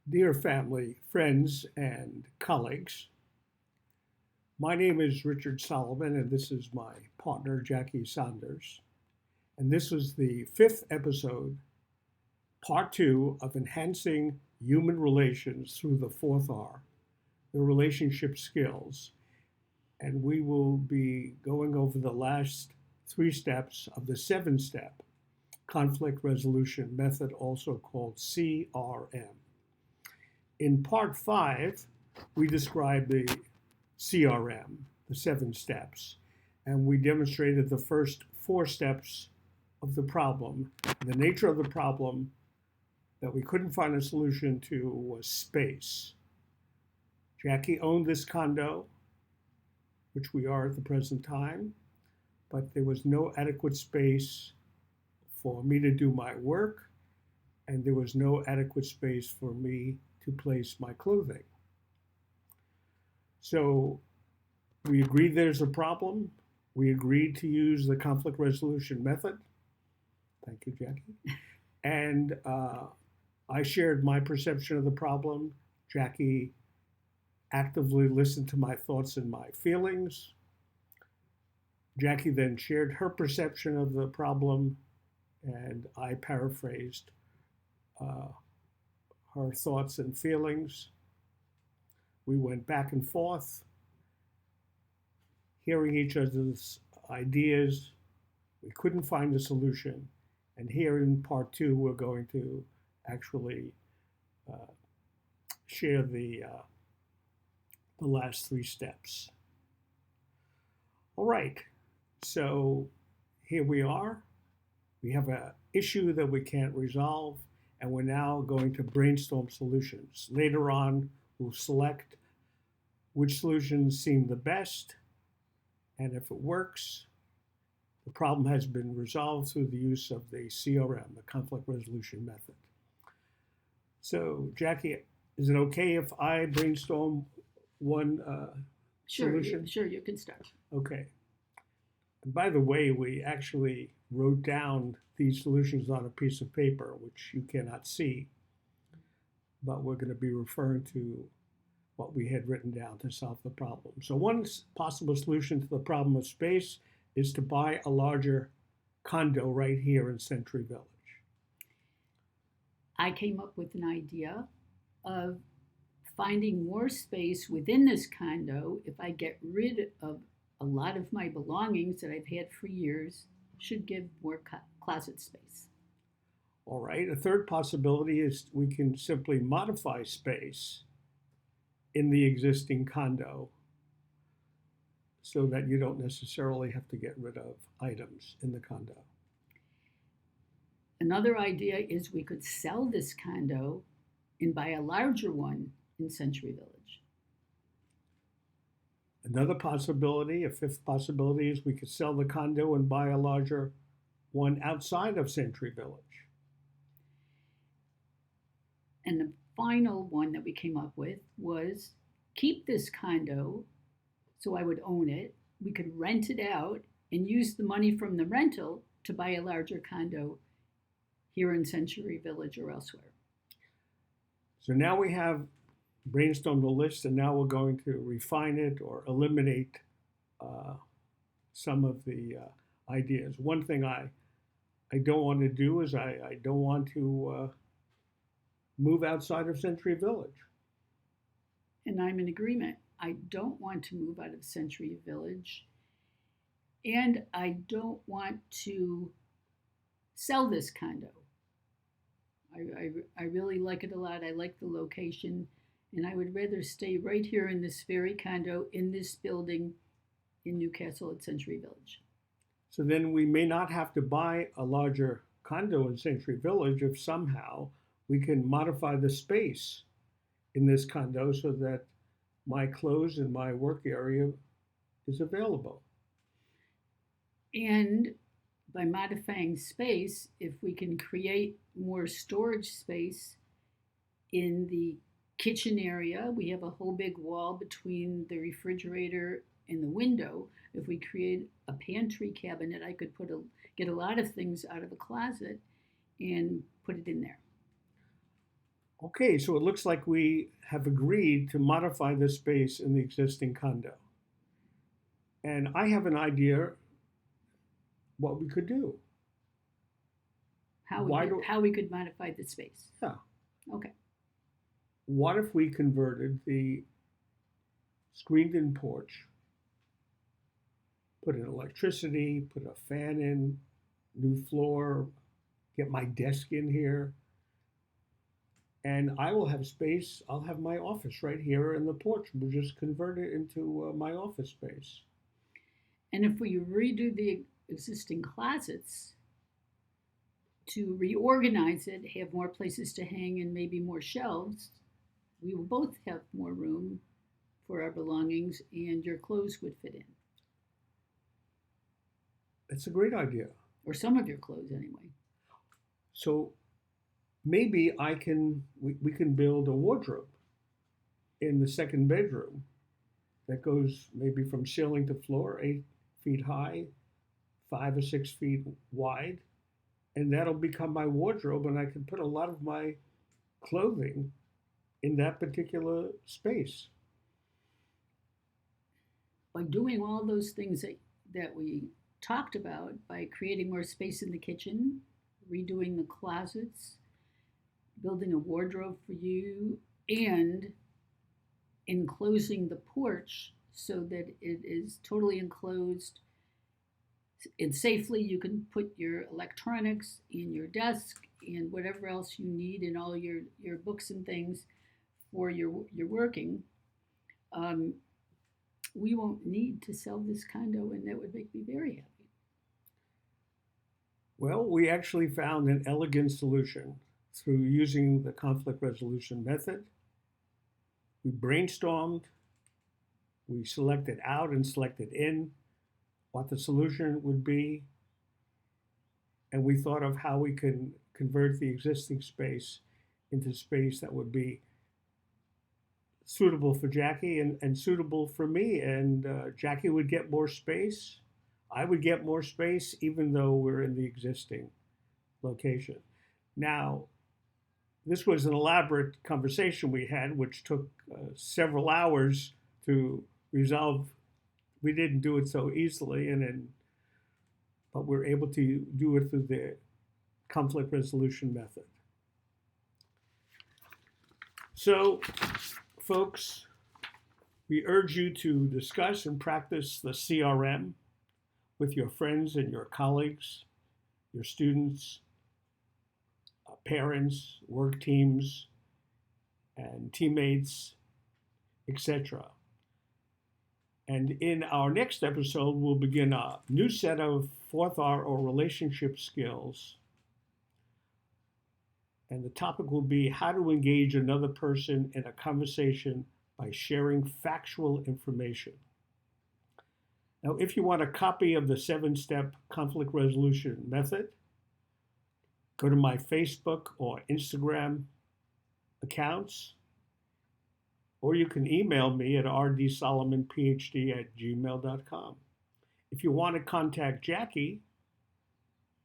Dear family, friends, and colleagues, my name is Richard Solomon, and this is my partner, Jackie Saunders. And this is the fifth episode, part two of Enhancing Human Relations through the fourth R, the relationship skills. And we will be going over the last three steps of the seven-step conflict resolution method, also called CRM. In part five, we described the CRM, the seven steps, and we demonstrated the first four steps of the problem. The nature of the problem that we couldn't find a solution to was space. Jackie owned this condo, which we are at the present time, but there was no adequate space for me to do my work, and there was no adequate space for me to place my clothing. So we agreed there's a problem. We agreed to use the conflict resolution method. Thank you, Jackie. And I shared my perception of the problem. Jackie actively listened to my thoughts and my feelings. Jackie then shared her perception of the problem, and I paraphrased her thoughts and feelings. We went back and forth, hearing each other's ideas. We couldn't find a solution. And here in part two, we're going to actually share the last three steps. All right, so here we are. We have an issue that we can't resolve, and we're now going to brainstorm solutions. Later on, we'll select which solutions seem the best, and if it works, the problem has been resolved through the use of the CRM, the conflict resolution method. So, Jackie, is it okay if I brainstorm one solution? Sure, you can start. Okay. And by the way, we actually wrote down these solutions on a piece of paper, which you cannot see, but we're going to be referring to what we had written down to solve the problem. So one possible solution to the problem of space is to buy a larger condo right here in Century Village. I came up with an idea of finding more space within this condo if I get rid of a lot of my belongings that I've had for years, should give more closet space. All right, a third possibility is we can simply modify space in the existing condo so that you don't necessarily have to get rid of items in the condo. Another idea is we could sell this condo and buy a larger one in Century Village. Another possibility, a fifth possibility, is we could sell the condo and buy a larger one outside of Century Village. And the final one that we came up with was keep this condo, so I would own it. We could rent it out and use the money from the rental to buy a larger condo here in Century Village or elsewhere. So now we have brainstormed the list, and now we're going to refine it or eliminate some of the ideas. One thing I don't want to do is I don't want to move outside of Century Village. And I'm in agreement. I don't want to move out of Century Village, and I don't want to sell this condo. I really like it a lot. I like the location, and I would rather stay right here in this very condo in this building in Newcastle at Century Village. So then we may not have to buy a larger condo in Century Village if somehow we can modify the space in this condo so that my clothes and my work area is available. And by modifying space, if we can create more storage space in the kitchen area, we have a whole big wall between the refrigerator and the window. If we create a pantry cabinet, I could get a lot of things out of a closet and put it in there. Okay, so it looks like we have agreed to modify the space in the existing condo. And I have an idea what we could do. How we Why could do, how we could modify the space. yeah, Okay. what if we converted the screened-in porch, put in electricity, put a fan in, new floor, get my desk in here, and I will have space. I'll have my office right here in the porch. We'll just convert it into my office space. And if we redo the existing closets to reorganize it, have more places to hang and maybe more shelves, we will both have more room for our belongings and your clothes would fit in. It's a great idea. Or some of your clothes anyway. So maybe we can build a wardrobe in the second bedroom that goes maybe from ceiling to floor, 8 feet high, 5 or 6 feet wide, and that'll become my wardrobe, and I can put a lot of my clothing in that particular space. By doing all those things that we talked about, by creating more space in the kitchen, redoing the closets, building a wardrobe for you, and enclosing the porch so that it is totally enclosed and safely you can put your electronics in your desk and whatever else you need and all your books and things for your working. We won't need to sell this condo, and that would make me very happy. Well, we actually found an elegant solution through using the conflict resolution method. We brainstormed, we selected out and selected in what the solution would be, and we thought of how we can convert the existing space into space that would be suitable for Jackie and suitable for me. And Jackie would get more space. I would get more space, even though we're in the existing location. Now, this was an elaborate conversation we had, which took several hours to resolve. We didn't do it so easily, but we're able to do it through the conflict resolution method. So, folks, we urge you to discuss and practice the CRM with your friends and your colleagues, your students, parents, work teams, and teammates, etc. And in our next episode, we'll begin a new set of fourth R or relationship skills. And the topic will be how to engage another person in a conversation by sharing factual information. Now, if you want a copy of the 7-step conflict resolution method, go to my Facebook or Instagram accounts, or you can email me at rdsolomonphd@gmail.com. If you want to contact Jackie,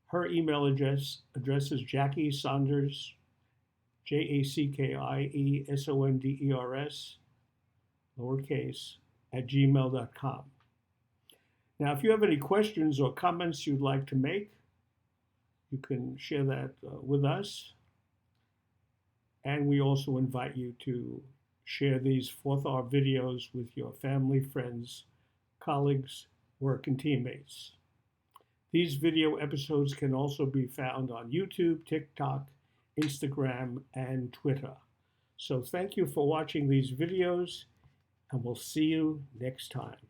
her email address is Jackie Saunders, JACKIESONDERS, lowercase, @gmail.com. Now, if you have any questions or comments you'd like to make, you can share that with us. And we also invite you to share these 4th R videos with your family, friends, colleagues, work, and teammates. These video episodes can also be found on YouTube, TikTok, Instagram, and Twitter. So thank you for watching these videos, and we'll see you next time.